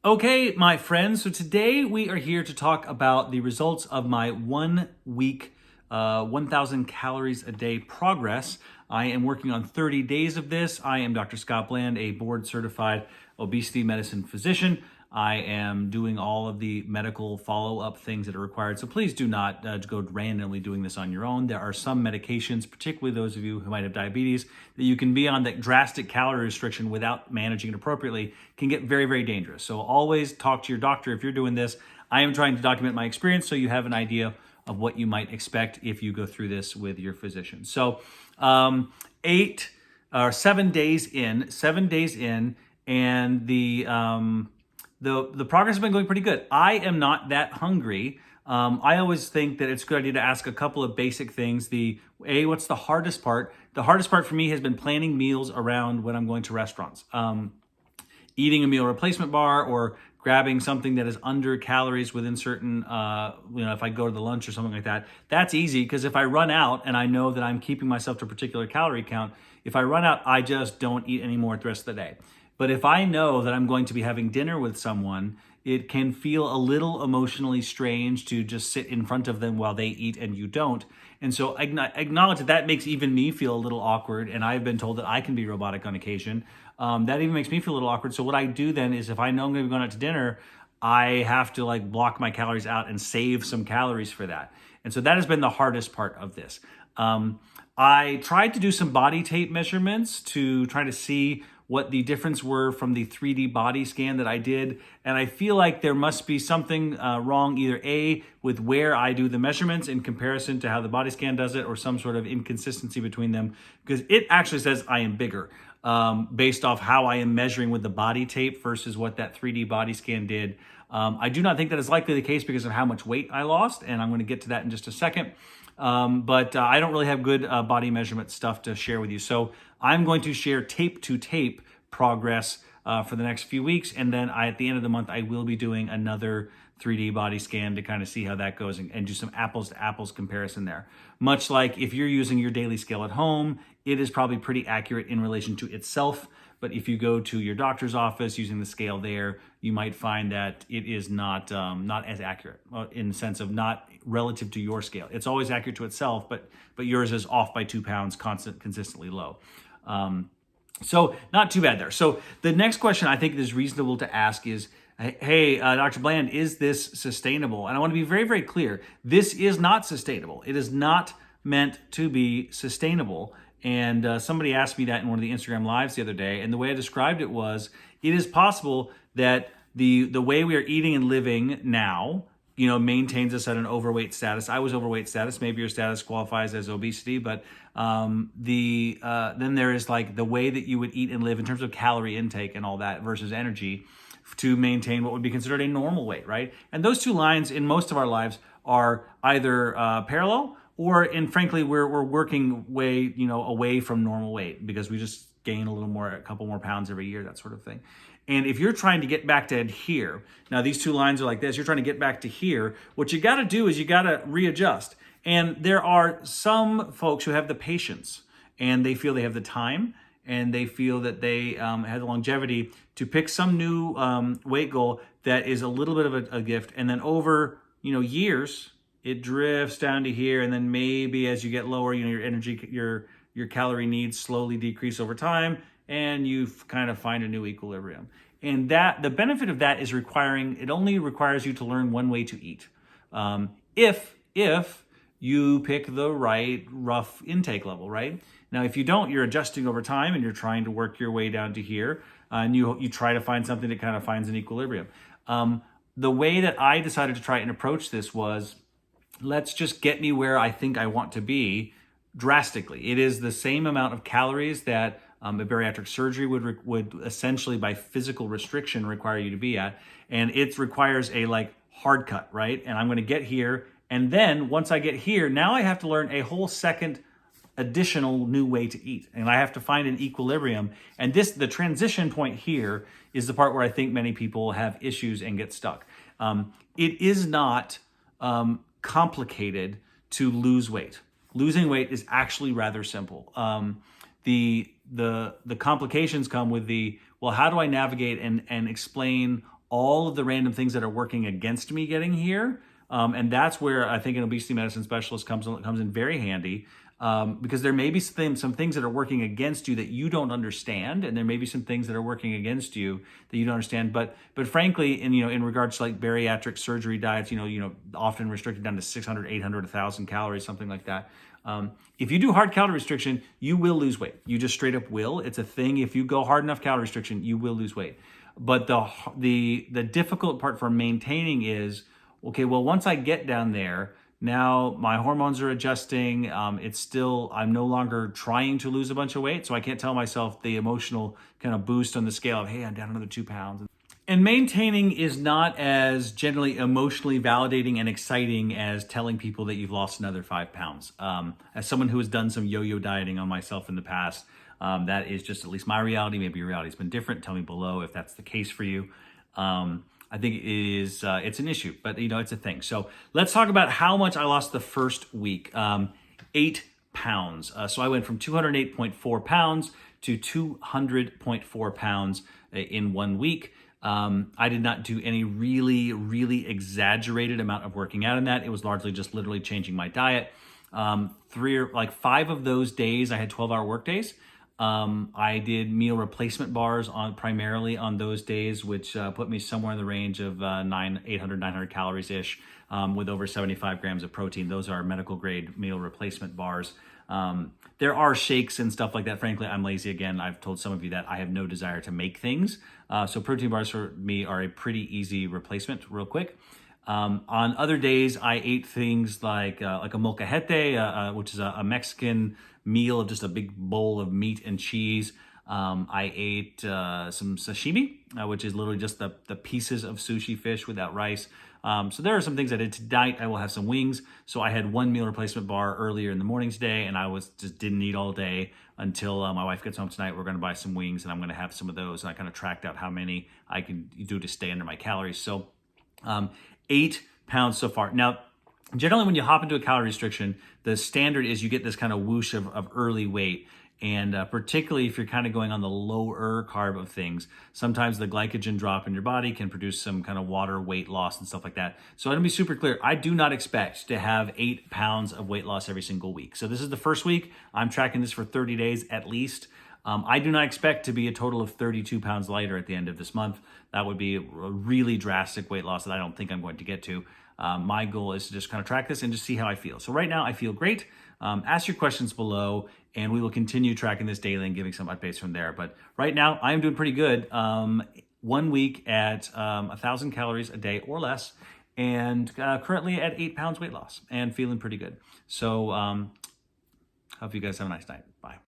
Okay, my friends, so today we are here to talk about the results of my 1 week, 1,000 calories a day progress. I am working on 30 days of this. I am Dr. Scott Bland, a board certified obesity medicine physician. I am doing all of the medical follow-up things that are required. So please do not go randomly doing this on your own. There are some medications, particularly those of you who might have diabetes, that you can be on that drastic calorie restriction without managing it appropriately can get very, very dangerous. So always talk to your doctor if you're doing this. I am trying to document my experience so you have an idea of what you might expect if you go through this with your physician. So 7 days in, and the progress has been going pretty good. I am not that hungry. I always think that it's a good idea to ask a couple of basic things. What's the hardest part? The hardest part for me has been planning meals around when I'm going to restaurants. Eating a meal replacement bar or grabbing something that is under calories within certain, if I go to the lunch or something like that, that's easy because if I run out and I know that I'm keeping myself to a particular calorie count, if I run out, I just don't eat anymore the rest of the day. But if I know that I'm going to be having dinner with someone, it can feel a little emotionally strange to just sit in front of them while they eat and you don't. And so I acknowledge that makes even me feel a little awkward. And I've been told that I can be robotic on occasion. That even makes me feel a little awkward. So what I do then is if I know I'm going to be going out to dinner, I have to block my calories out and save some calories for that. And so that has been the hardest part of this. I tried to do some body tape measurements to try to see what the difference were from the 3D body scan that I did. And I feel like there must be something wrong, either A, with where I do the measurements in comparison to how the body scan does it, or some sort of inconsistency between them, because it actually says I am bigger based off how I am measuring with the body tape versus what that 3D body scan did. I do not think that is likely the case because of how much weight I lost, and I'm going to get to that in just a second. But I don't really have good body measurement stuff to share with you. So I'm going to share tape to tape progress for the next few weeks. And then at the end of the month, I will be doing another 3D body scan to kind of see how that goes and do some apples to apples comparison there. Much like if you're using your daily scale at home, it is probably pretty accurate in relation to itself. But if you go to your doctor's office using the scale there, you might find that it is not as accurate in the sense of not relative to your scale. It's always accurate to itself, but yours is off by 2 pounds, consistently low. So not too bad there. So the next question I think is reasonable to ask is, hey, Dr. Bland, is this sustainable? And I want to be very, very clear. This is not sustainable. It is not meant to be sustainable. And somebody asked me that in one of the Instagram lives the other day. And the way I described it was, it is possible that the way we are eating and living now, maintains us at an overweight status. I was overweight status. Maybe your status qualifies as obesity, but then there is the way that you would eat and live in terms of calorie intake and all that versus energy to maintain what would be considered a normal weight, right? And those two lines in most of our lives are either parallel or, frankly, we're working way, away from normal weight because we just gain a couple more pounds every year, that sort of thing. And if you're trying to get back to here, now these two lines are like this, you're trying to get back to here, what you got to do is you got to readjust. And there are some folks who have the patience and they feel they have the time and they feel that they have the longevity to pick some new weight goal that is a little bit of a gift. And then over, years, it drifts down to here. And then maybe as you get lower, your energy, your calorie needs slowly decrease over time, and you kind of find a new equilibrium. And that the benefit of that is it only requires you to learn one way to eat. If you pick the right rough intake level, right? Now, if you don't, you're adjusting over time and you're trying to work your way down to here, and you try to find something that kind of finds an equilibrium. The way that I decided to try and approach this was, let's just get me where I think I want to be drastically. It is the same amount of calories that a bariatric surgery would essentially, by physical restriction, require you to be at. And it requires a hard cut, right? And I'm going to get here. And then once I get here, now I have to learn a whole second additional new way to eat. And I have to find an equilibrium. And the transition point here is the part where I think many people have issues and get stuck. It is not complicated to lose weight. Losing weight is actually rather simple. The complications come with how do I navigate and explain all of the random things that are working against me getting here. And that's where I think an obesity medicine specialist comes in very handy, because there may be some things that are working against you that you don't understand, and there may be some things that are working against you that you don't understand. But frankly, in regards to like bariatric surgery diets, often restricted down to 600, 800, 1,000 calories, something like that. If you do hard calorie restriction, you will lose weight. You just straight up will. It's a thing. If you go hard enough calorie restriction, you will lose weight. But the difficult part for maintaining is, okay, well, once I get down there, now my hormones are adjusting. I'm no longer trying to lose a bunch of weight. So I can't tell myself the emotional kind of boost on the scale of, hey, I'm down another 2 pounds. And maintaining is not as generally emotionally validating and exciting as telling people that you've lost another 5 pounds. As someone who has done some yo-yo dieting on myself in the past, that is just at least my reality. Maybe your reality's been different. Tell me below if that's the case for you. I think it is, it's an issue, but it's a thing. So let's talk about how much I lost the first week. 8 pounds. So I went from 208.4 pounds to 200.4 pounds in 1 week. I did not do any really, really exaggerated amount of working out in that. It was largely just literally changing my diet. 5 of those days, I had 12-hour work days. I did meal replacement bars primarily on those days, which put me somewhere in the range of 800, 900 calories ish, with over 75 grams of protein. Those are medical grade meal replacement bars. There are shakes and stuff like that. Frankly, I'm lazy again. I've told some of you that I have no desire to make things. So protein bars for me are a pretty easy replacement real quick. On other days, I ate things like a molcajete, which is a Mexican meal of just a big bowl of meat and cheese. I ate some sashimi, which is literally just the pieces of sushi fish without rice. So there are some things I did tonight. I will have some wings. So I had one meal replacement bar earlier in the morning today, and I didn't eat all day until my wife gets home tonight. We're going to buy some wings, and I'm going to have some of those. And I kind of tracked out how many I can do to stay under my calories. So 8 pounds so far. Now, generally when you hop into a calorie restriction, the standard is you get this kind of whoosh of early weight. And particularly if you're kind of going on the lower carb of things, sometimes the glycogen drop in your body can produce some kind of water weight loss and stuff like that. So I'm gonna be super clear. I do not expect to have 8 pounds of weight loss every single week. So this is the first week. I'm tracking this for 30 days at least. I do not expect to be a total of 32 pounds lighter at the end of this month. That would be a really drastic weight loss that I don't think I'm going to get to. My goal is to just kind of track this and just see how I feel. So right now I feel great. Ask your questions below and we will continue tracking this daily and giving some updates from there. But right now I am doing pretty good. 1 week at 1,000 calories a day or less, and currently at 8 pounds weight loss and feeling pretty good. So hope you guys have a nice night. Bye.